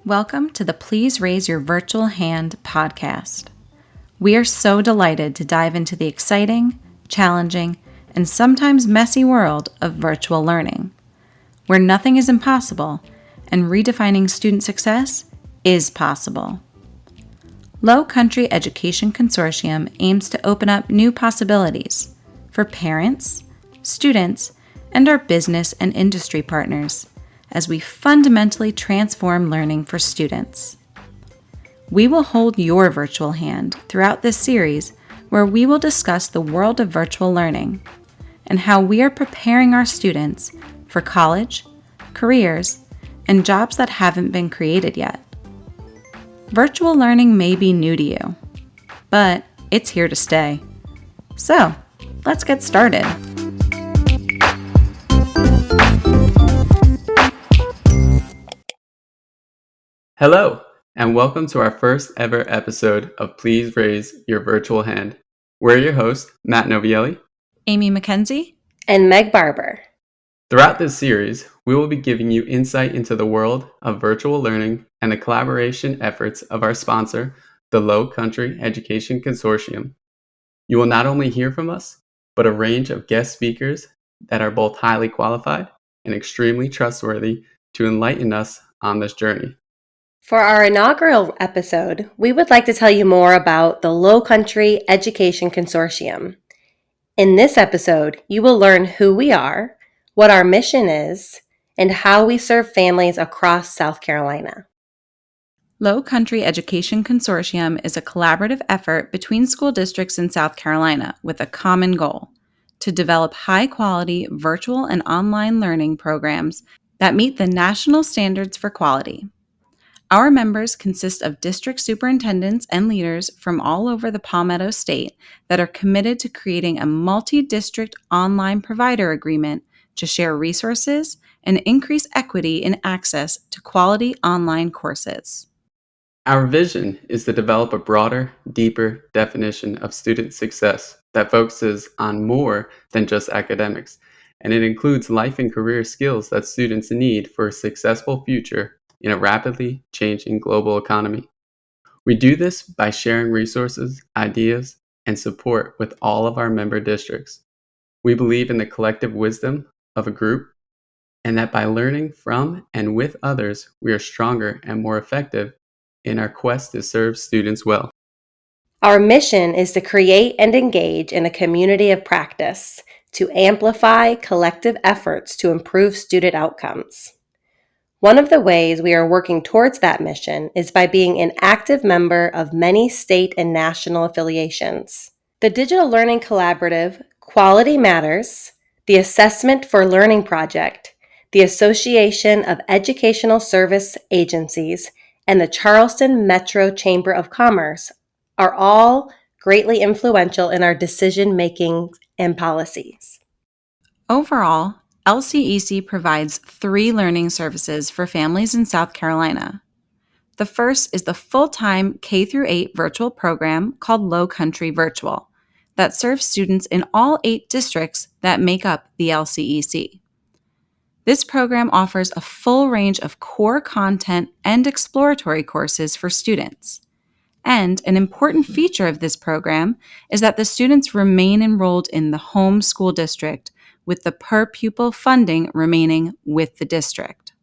Welcome to the Please Raise Your Virtual Hand podcast. We are so delighted to dive into the exciting, challenging, and sometimes messy world of virtual learning, where nothing is impossible and redefining student success is possible. Low Country Education Consortium aims to open up new possibilities for parents, students, and our business and industry partners as we fundamentally transform learning for students. We will hold your virtual hand throughout this series, where we will discuss the world of virtual learning and how we are preparing our students for college, careers, and jobs that haven't been created yet. Virtual learning may be new to you, but it's here to stay. So, let's get started. Hello, and welcome to our first ever episode of Please Raise Your Virtual Hand. We're your hosts, Matt Novielli, Amy McKenzie, and Meg Barber. Throughout this series, we will be giving you insight into the world of virtual learning and the collaboration efforts of our sponsor, the Low Country Education Consortium. You will not only hear from us, but a range of guest speakers that are both highly qualified and extremely trustworthy to enlighten us on this journey. For our inaugural episode, we would like to tell you more about the Low Country Education Consortium. In this episode, you will learn who we are, what our mission is, and how we serve families across South Carolina. Low Country Education Consortium is a collaborative effort between school districts in South Carolina with a common goal: to develop high-quality virtual and online learning programs that meet the national standards for quality. Our members consist of district superintendents and leaders from all over the Palmetto State that are committed to creating a multi-district online provider agreement to share resources and increase equity in access to quality online courses. Our vision is to develop a broader, deeper definition of student success that focuses on more than just academics, and it includes life and career skills that students need for a successful future in a rapidly changing global economy. We do this by sharing resources, ideas, and support with all of our member districts. We believe in the collective wisdom of a group, and that by learning from and with others, we are stronger and more effective in our quest to serve students well. Our mission is to create and engage in a community of practice to amplify collective efforts to improve student outcomes. One of the ways we are working towards that mission is by being an active member of many state and national affiliations. The Digital Learning Collaborative, Quality Matters, the Assessment for Learning Project, the Association of Educational Service Agencies, and the Charleston Metro Chamber of Commerce are all greatly influential in our decision-making and policies. Overall, LCEC provides 3 learning services for families in South Carolina. The first is the full-time K-8 virtual program called Low Country Virtual that serves students in all 8 districts that make up the LCEC. This program offers a full range of core content and exploratory courses for students. And an important feature of this program is that the students remain enrolled in the home school district, with the per-pupil funding remaining with the district.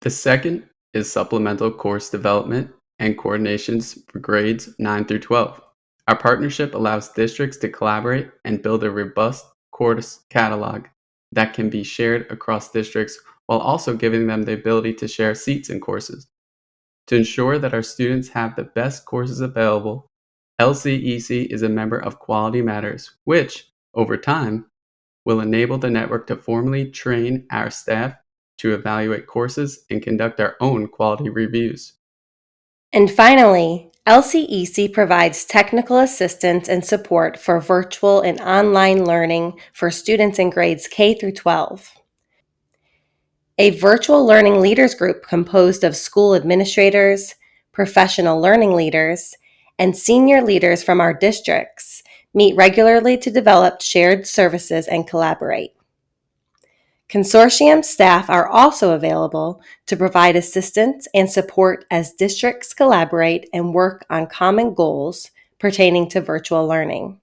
The second is supplemental course development and coordinations for grades 9 through 12. Our partnership allows districts to collaborate and build a robust course catalog that can be shared across districts while also giving them the ability to share seats in courses. To ensure that our students have the best courses available, LCEC is a member of Quality Matters, which, over time, will enable the network to formally train our staff to evaluate courses and conduct our own quality reviews. And finally, LCEC provides technical assistance and support for virtual and online learning for students in grades K through 12. A virtual learning leaders group composed of school administrators, professional learning leaders, and senior leaders from our districts meet regularly to develop shared services and collaborate. Consortium staff are also available to provide assistance and support as districts collaborate and work on common goals pertaining to virtual learning.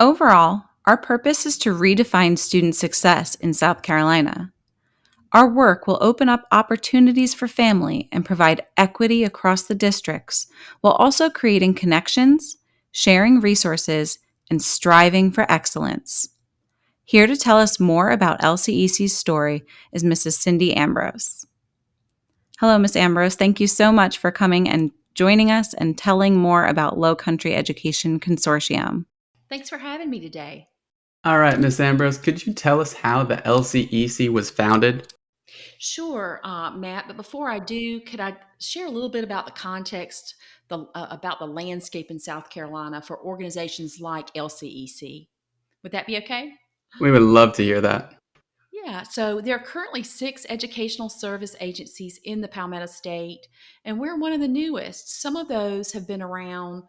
Overall, our purpose is to redefine student success in South Carolina. Our work will open up opportunities for family and provide equity across the districts while also creating connections, sharing resources, and striving for excellence. Here to tell us more about LCEC's story is Mrs. Cindy Ambrose. Hello, Ms. Ambrose. Thank you so much for coming and joining us and telling more about Low Country Education Consortium. Thanks for having me today. All right, Miss Ambrose, could you tell us how the LCEC was founded? Sure, Matt, but before I do, could I share a little bit about the context, about the landscape in South Carolina for organizations like LCEC? Would that be okay? We would love to hear that. Yeah, so there are currently 6 educational service agencies in the Palmetto State, and we're one of the newest. Some of those have been around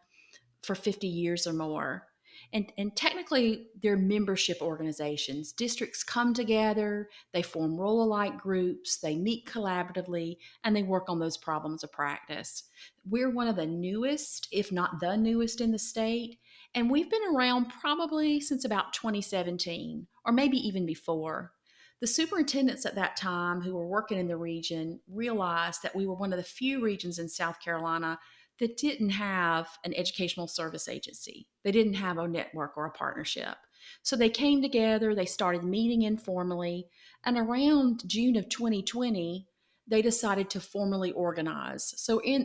for 50 years or more. And technically, they're membership organizations. Districts come together, they form role alike groups, they meet collaboratively, and they work on those problems of practice. We're one of the newest, if not the newest, in the state, and we've been around probably since about 2017, or maybe even before. The superintendents at that time who were working in the region realized that we were one of the few regions in South Carolina that didn't have an educational service agency. They didn't have a network or a partnership. So they came together, they started meeting informally, and around June of 2020, they decided to formally organize.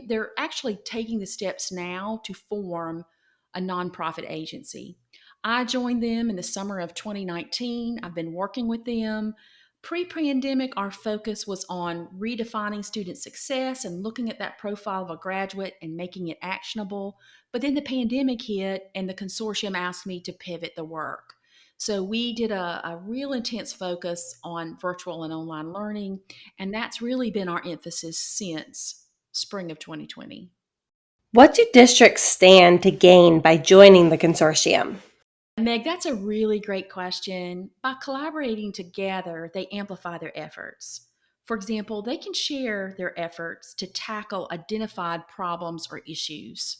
They're actually taking the steps now to form a nonprofit agency. I joined them in the summer of 2019. I've been working with them. Pre-pandemic, our focus was on redefining student success and looking at that profile of a graduate and making it actionable. But then the pandemic hit and the consortium asked me to pivot the work. So we did a real intense focus on virtual and online learning, and that's really been our emphasis since spring of 2020. What do districts stand to gain by joining the consortium? Meg, that's a really great question. By collaborating together, they amplify their efforts. For example, they can share their efforts to tackle identified problems or issues.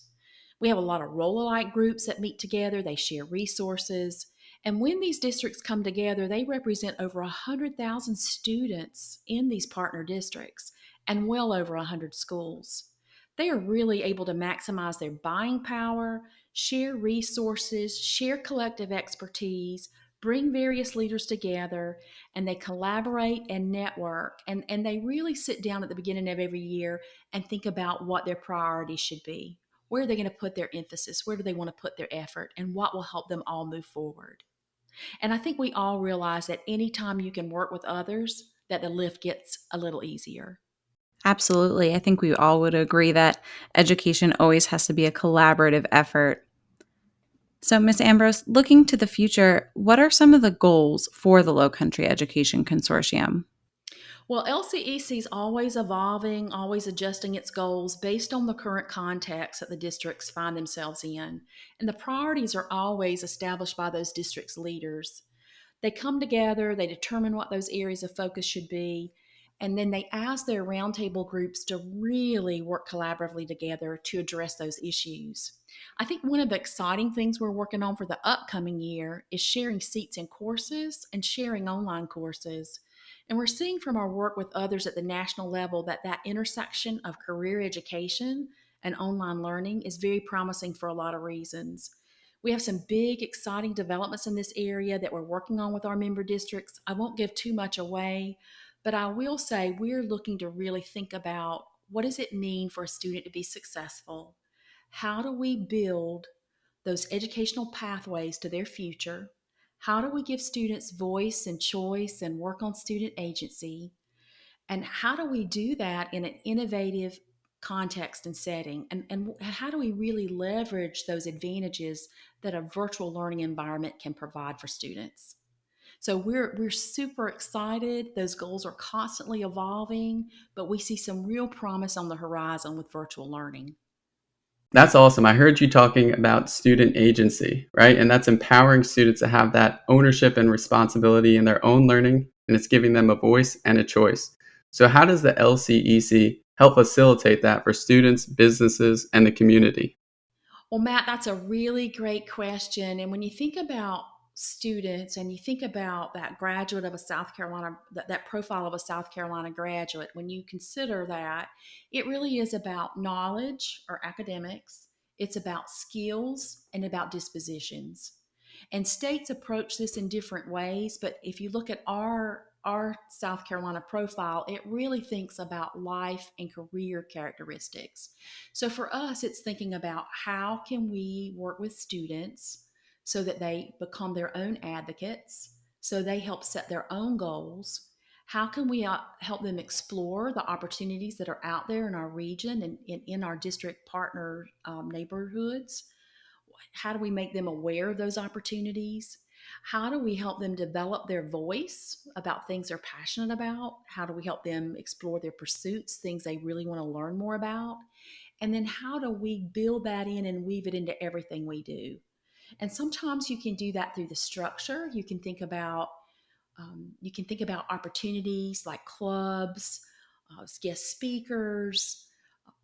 We have a lot of role alike groups that meet together, they share resources. And when these districts come together, they represent over 100,000 students in these partner districts and well over 100 schools. They are really able to maximize their buying power, share resources, share collective expertise, bring various leaders together, and they collaborate and network. And they really sit down at the beginning of every year and think about what their priorities should be. Where are they going to put their emphasis? Where do they want to put their effort? And what will help them all move forward? And I think we all realize that anytime you can work with others, that the lift gets a little easier. Absolutely. I think we all would agree that education always has to be a collaborative effort. So, Ms. Ambrose, looking to the future, what are some of the goals for the Low Country Education Consortium? Well, LCEC is always evolving, always adjusting its goals based on the current context that the districts find themselves in. And the priorities are always established by those districts' leaders. They come together, they determine what those areas of focus should be, and then they ask their roundtable groups to really work collaboratively together to address those issues. I think one of the exciting things we're working on for the upcoming year is sharing seats in courses and sharing online courses. And we're seeing from our work with others at the national level that that intersection of career education and online learning is very promising for a lot of reasons. We have some big, exciting developments in this area that we're working on with our member districts. I won't give too much away, but I will say we're looking to really think about what does it mean for a student to be successful? How do we build those educational pathways to their future? How do we give students voice and choice and work on student agency? And how do we do that in an innovative context and setting? And how do we really leverage those advantages that a virtual learning environment can provide for students? So we're super excited. Those goals are constantly evolving, but we see some real promise on the horizon with virtual learning. That's awesome. I heard you talking about student agency, right? And that's empowering students to have that ownership and responsibility in their own learning and it's giving them a voice and a choice. So how does the LCEC help facilitate that for students, businesses, and the community? Well, Matt, that's a really great question. And when you think about students and you think about that graduate of a South Carolina, that profile of a South Carolina graduate, when you consider that, it really is about knowledge or academics, it's about skills and about dispositions. And states approach this in different ways, but if you look at our South Carolina profile, it really thinks about life and career characteristics. So for us, it's thinking about how can we work with students so that they become their own advocates, so they help set their own goals. How can we help them explore the opportunities that are out there in our region and in our district partner neighborhoods? How do we make them aware of those opportunities? How do we help them develop their voice about things they're passionate about? How do we help them explore their pursuits, things they really want to learn more about? And then how do we build that in and weave it into everything we do? And sometimes you can do that through the structure. You can think about opportunities like clubs, guest speakers,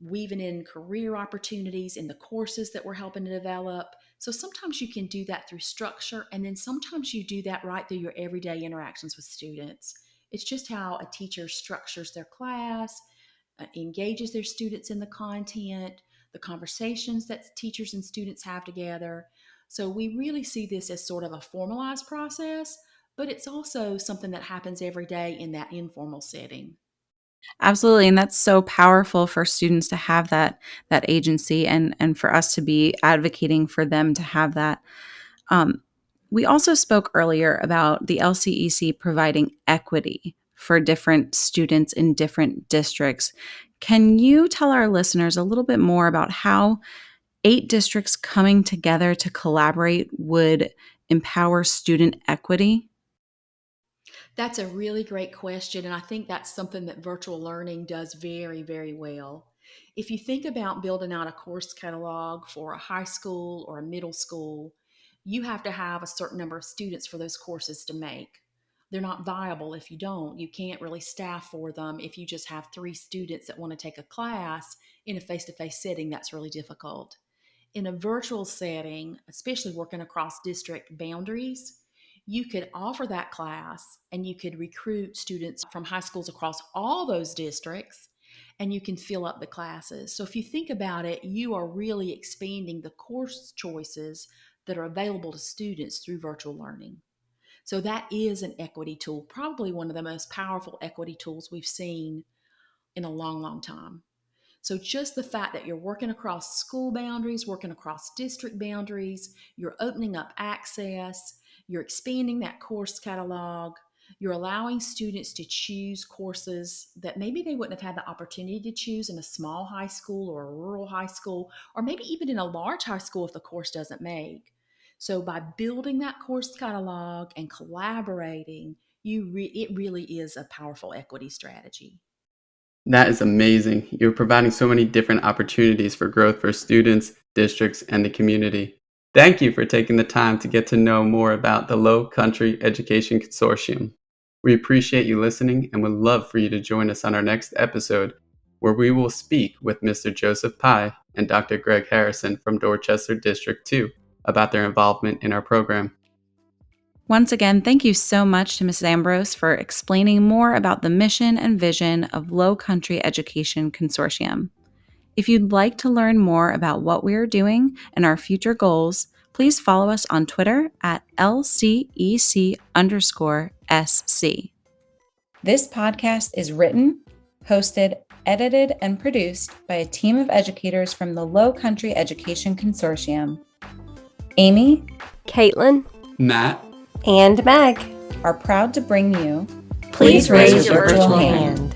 weaving in career opportunities in the courses that we're helping to develop. So sometimes you can do that through structure, and then sometimes you do that right through your everyday interactions with students. It's just how a teacher structures their class, engages their students in the content, the conversations that teachers and students have together. So we really see this as sort of a formalized process, but it's also something that happens every day in that informal setting. Absolutely, and that's so powerful for students to have that agency, and for us to be advocating for them to have that. Um, we also spoke earlier about the LCEC providing equity for different students in different districts. Can you tell our listeners a little bit more about how 8 districts coming together to collaborate would empower student equity? That's a really great question. And I think that's something that virtual learning does very, very well. If you think about building out a course catalog for a high school or a middle school, you have to have a certain number of students for those courses to make. They're not viable if you don't. You can't really staff for them if you just have 3 students that want to take a class in a face to face setting. That's really difficult. In a virtual setting, especially working across district boundaries, you could offer that class and you could recruit students from high schools across all those districts and you can fill up the classes. So if you think about it, you are really expanding the course choices that are available to students through virtual learning. So that is an equity tool, probably one of the most powerful equity tools we've seen in a long, long time. So just the fact that you're working across school boundaries, working across district boundaries, you're opening up access, you're expanding that course catalog, you're allowing students to choose courses that maybe they wouldn't have had the opportunity to choose in a small high school or a rural high school, or maybe even in a large high school if the course doesn't make. So by building that course catalog and collaborating, it really is a powerful equity strategy. That is amazing. You're providing so many different opportunities for growth for students, districts, and the community. Thank you for taking the time to get to know more about the Low Country Education Consortium. We appreciate you listening and would love for you to join us on our next episode, where we will speak with Mr. Joseph Pye and Dr. Greg Harrison from Dorchester District 2 about their involvement in our program. Once again, thank you so much to Mrs. Ambrose for explaining more about the mission and vision of Low Country Education Consortium. If you'd like to learn more about what we are doing and our future goals, please follow us on Twitter at LCEC_SC. This podcast is written, hosted, edited, and produced by a team of educators from the Low Country Education Consortium. Amy, Caitlin, Matt, and Meg are proud to bring you Please raise your virtual hand.